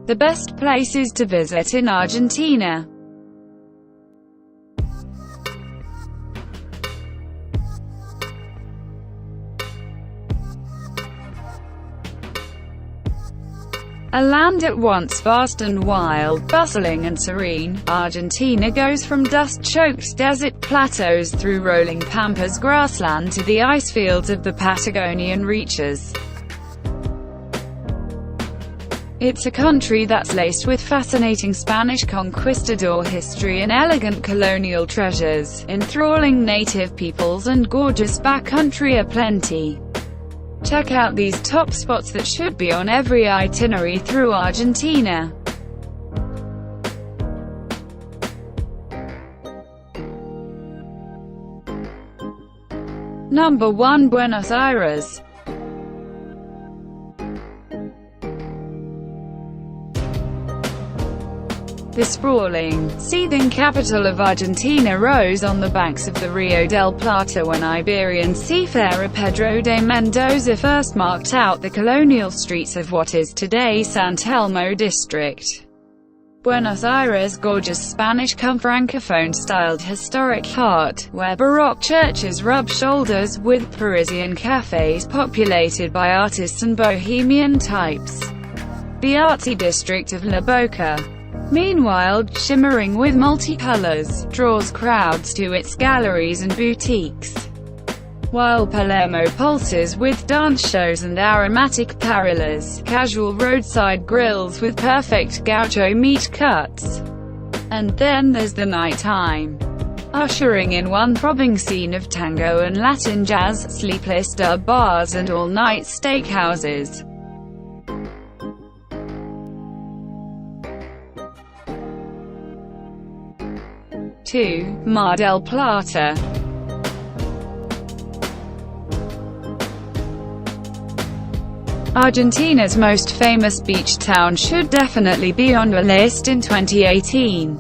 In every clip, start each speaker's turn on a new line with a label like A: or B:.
A: The best places to visit in Argentina. A land at once vast and wild, bustling and serene, Argentina goes from dust-choked desert plateaus through rolling Pampas grassland to the icefields of the Patagonian reaches. It's a country that's laced with fascinating Spanish conquistador history and elegant colonial treasures, enthralling native peoples and gorgeous backcountry aplenty. Check out these top spots that should be on every itinerary through Argentina. Number 1. Buenos Aires. The sprawling, seething capital of Argentina rose on the banks of the Rio del Plata when Iberian seafarer Pedro de Mendoza first marked out the colonial streets of what is today San Telmo district. Buenos Aires' gorgeous Spanish-cum-Francophone-styled historic heart, where Baroque churches rub shoulders with Parisian cafes populated by artists and bohemian types. The artsy district of La Boca, meanwhile, shimmering with multicolors, draws crowds to its galleries and boutiques. While Palermo pulses with dance shows and aromatic parrillas, casual roadside grills with perfect gaucho meat cuts. And then there's the nighttime, ushering in one throbbing scene of tango and Latin jazz, sleepless dub bars and all-night steakhouses. Mar-del-Plata. Argentina's most famous beach town should definitely be on the list in 2018.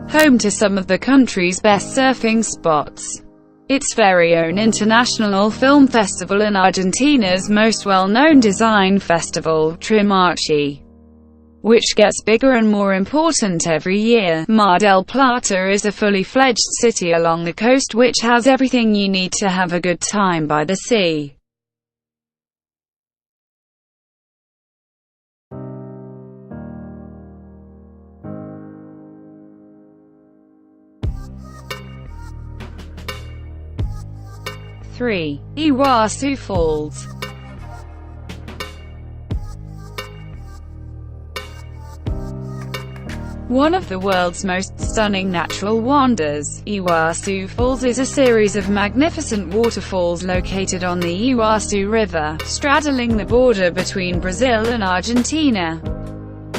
A: Home to some of the country's best surfing spots. Its very own international film festival and Argentina's most well-known design festival, Trimarchi, which gets bigger and more important every year. Mar del Plata is a fully fledged city along the coast which has everything you need to have a good time by the sea. Three. Iguazu Falls. One of the world's most stunning natural wonders, Iguazu Falls is a series of magnificent waterfalls located on the Iguazu River, straddling the border between Brazil and Argentina.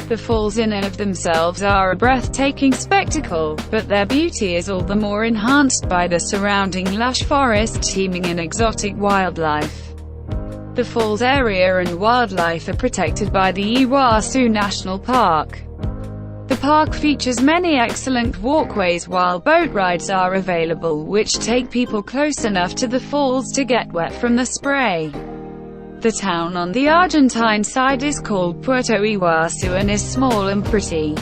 A: The falls in and of themselves are a breathtaking spectacle, but their beauty is all the more enhanced by the surrounding lush forest teeming in exotic wildlife. The falls area and wildlife are protected by the Iguazu National Park. The park features many excellent walkways while boat rides are available which take people close enough to the falls to get wet from the spray. The town on the Argentine side is called Puerto Iguazu and is small and pretty.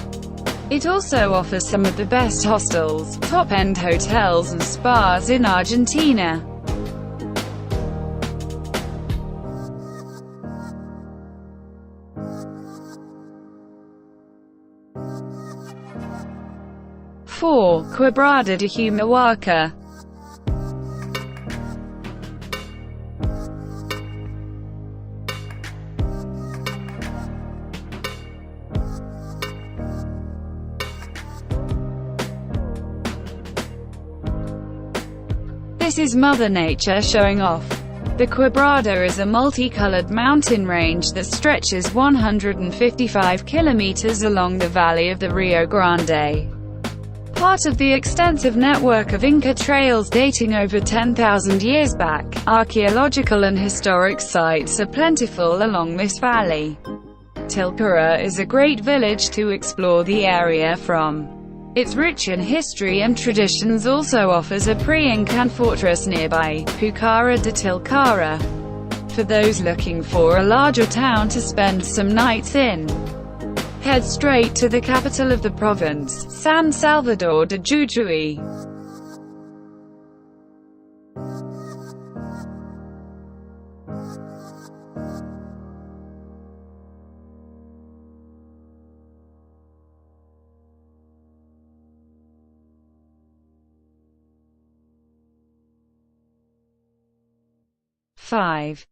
A: It also offers some of the best hostels, top-end hotels and spas in Argentina. Four. Quebrada-de-Humahuaca. This is Mother Nature showing off. The Quebrada is a multicolored mountain range that stretches 155 kilometers along the valley of the Rio Grande. Part of the extensive network of Inca trails dating over 10,000 years back, archaeological and historic sites are plentiful along this valley. Tilcara is a great village to explore the area from. It's rich in history and traditions, also offers a pre-Incan fortress nearby, Pucara de Tilcara, for those looking for a larger town to spend some nights in. head straight to the capital of the province, San Salvador de Jujuy.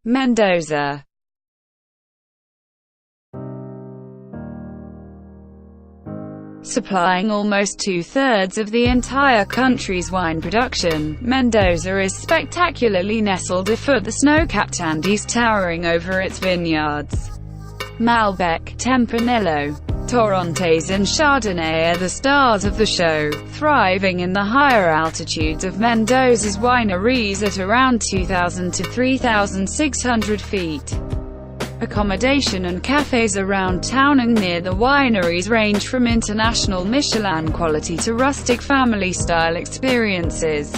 A: Mendoza. Supplying almost two-thirds of the entire country's wine production, Mendoza is spectacularly nestled afoot the snow-capped Andes, towering over its vineyards. Malbec, Tempranillo, Torrontés and Chardonnay are the stars of the show, thriving in the higher altitudes of Mendoza's wineries at around 2,000 to 3,600 feet. Accommodation and cafes around town and near the wineries range from international Michelin quality to rustic family-style experiences.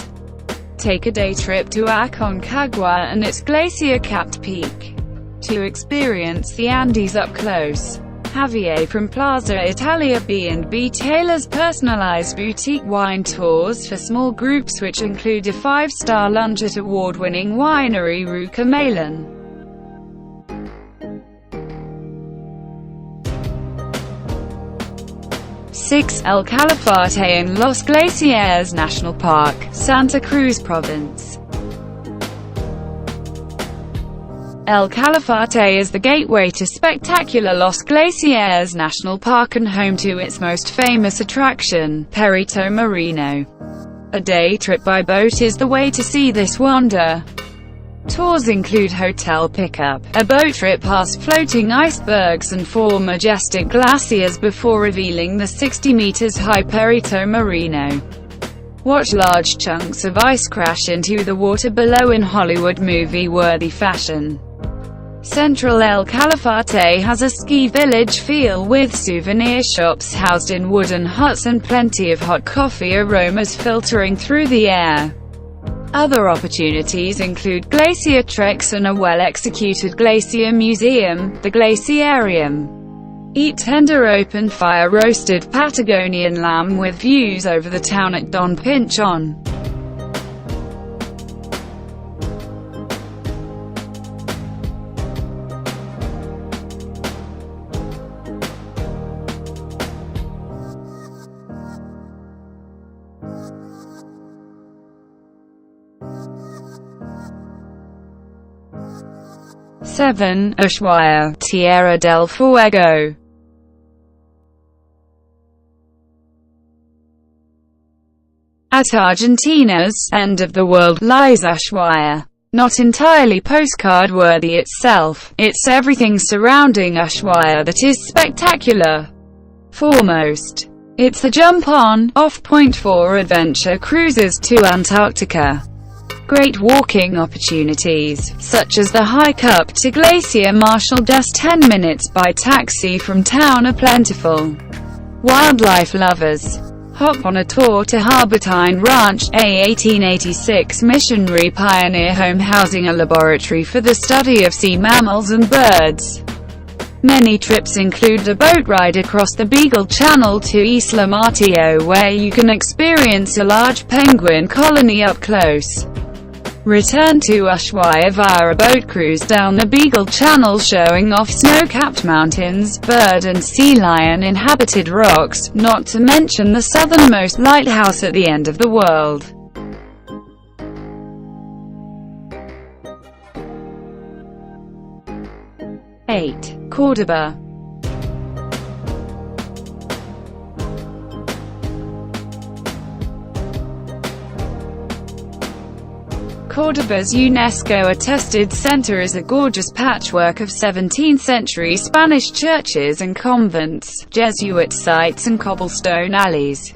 A: Take a day trip to Aconcagua and its glacier-capped peak to experience the Andes up close. Javier from Plaza Italia B&B tailors personalized boutique wine tours for small groups, which include a 5-star lunch at award-winning winery Ruca Malin. El-Calafate and los-glacieres-national-park, Santa-Cruz-province. El-Calafate is the gateway to spectacular Los Glaciares National Park and home to its most famous attraction, Perito Moreno. A day trip by boat is the way to see this wonder. Tours include hotel pickup, a boat trip past floating icebergs and 4 majestic glaciers before revealing the 60 meters high Perito Moreno. Watch large chunks of ice crash into the water below in Hollywood movie-worthy fashion. Central El-Calafate has a ski village feel with souvenir shops housed in wooden huts and plenty of hot coffee aromas filtering through the air. Other opportunities include glacier treks and a well-executed glacier museum, the Glaciarium. Eat tender open-fire roasted Patagonian lamb with views over the town at Don Pinchon. Ushuaia, Tierra del Fuego. At Argentina's end of the world lies Ushuaia. Not entirely postcard-worthy itself, it's everything surrounding Ushuaia that is spectacular. Foremost, it's the jump-on-off point for adventure cruises to Antarctica. Great walking opportunities, such as the hike up to Glacier Marshall, just 10 minutes by taxi from town, are plentiful. Wildlife lovers, hop on a tour to Harbortine Ranch, a 1886 missionary pioneer home housing a laboratory for the study of sea mammals and birds. Many trips include a boat ride across the Beagle Channel to Isla Martillo, where you can experience a large penguin colony up close. Return to Ushuaia via a boat cruise down the Beagle Channel showing off snow-capped mountains, bird and sea lion-inhabited rocks, not to mention the southernmost lighthouse at the end of the world. Cordoba. Cordoba's UNESCO-attested center is a gorgeous patchwork of 17th-century Spanish churches and convents, Jesuit sites and cobblestone alleys,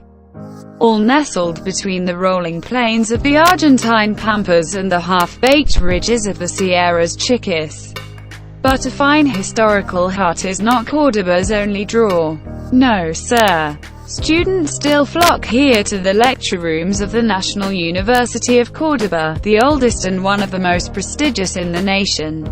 A: all nestled between the rolling plains of the Argentine Pampas and the half-baked ridges of the Sierras Chiquis. But a fine historical heart is not Cordoba's only draw. No, sir. Students still flock here to the lecture rooms of the National University of Cordoba, the oldest and one of the most prestigious in the nation.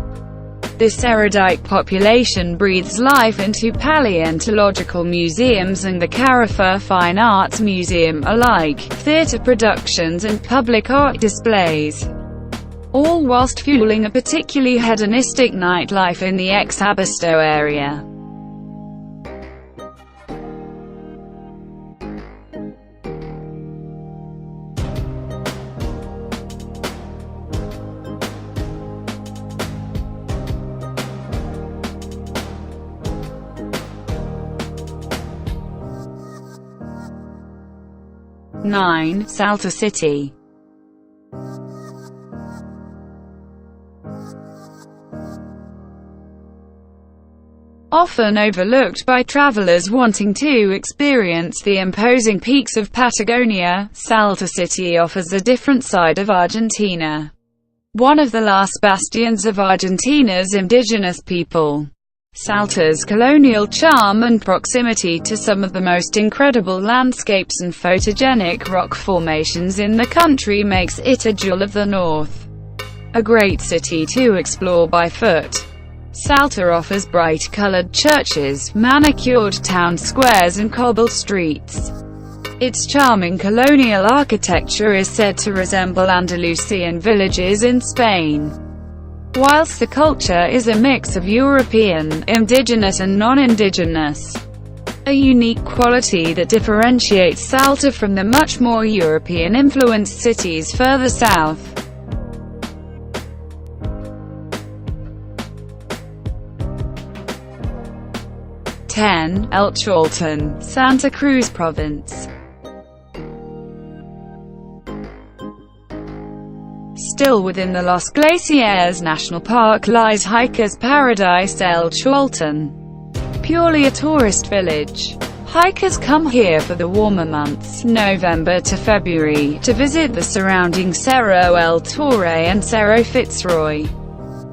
A: This erudite population breathes life into paleontological museums and the Carafa Fine Arts Museum, alike, theatre productions and public art displays, all whilst fueling a particularly hedonistic nightlife in the ex-Abasto area. Salta City. Often overlooked by travelers wanting to experience the imposing peaks of Patagonia, Salta City offers a different side of Argentina. One of the last bastions of Argentina's indigenous people. Salta's colonial charm and proximity to some of the most incredible landscapes and photogenic rock formations in the country makes it a jewel of the north. A great city to explore by foot. Salta offers bright-colored churches, manicured town squares and cobbled streets. Its charming colonial architecture is said to resemble Andalusian villages in Spain. Whilst the culture is a mix of European, indigenous and non-indigenous, a unique quality that differentiates Salta from the much more European-influenced cities further south. El-chalten, Santa-Cruz-province. Still within the los-glacieres-national park lies hiker's paradise el-chalten. Purely a tourist village. Hikers come here for the warmer months, November to February, to visit the surrounding Cerro El Torre and Cerro Fitzroy.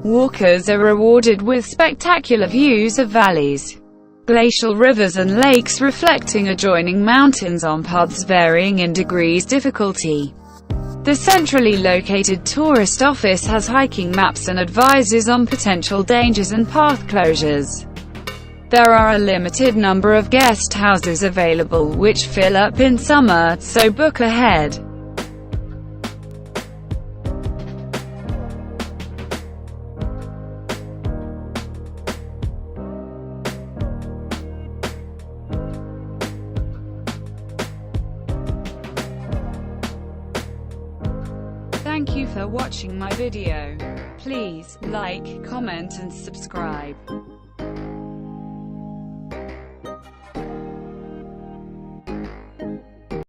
A: Walkers are rewarded with spectacular views of valleys, glacial rivers and lakes reflecting adjoining mountains on paths varying in degrees difficulty. The centrally located tourist office has hiking maps and advises on potential dangers and path closures. There are a limited number of guest houses available which fill up in summer, so book ahead. Thank you for watching my video. Please like, comment and subscribe.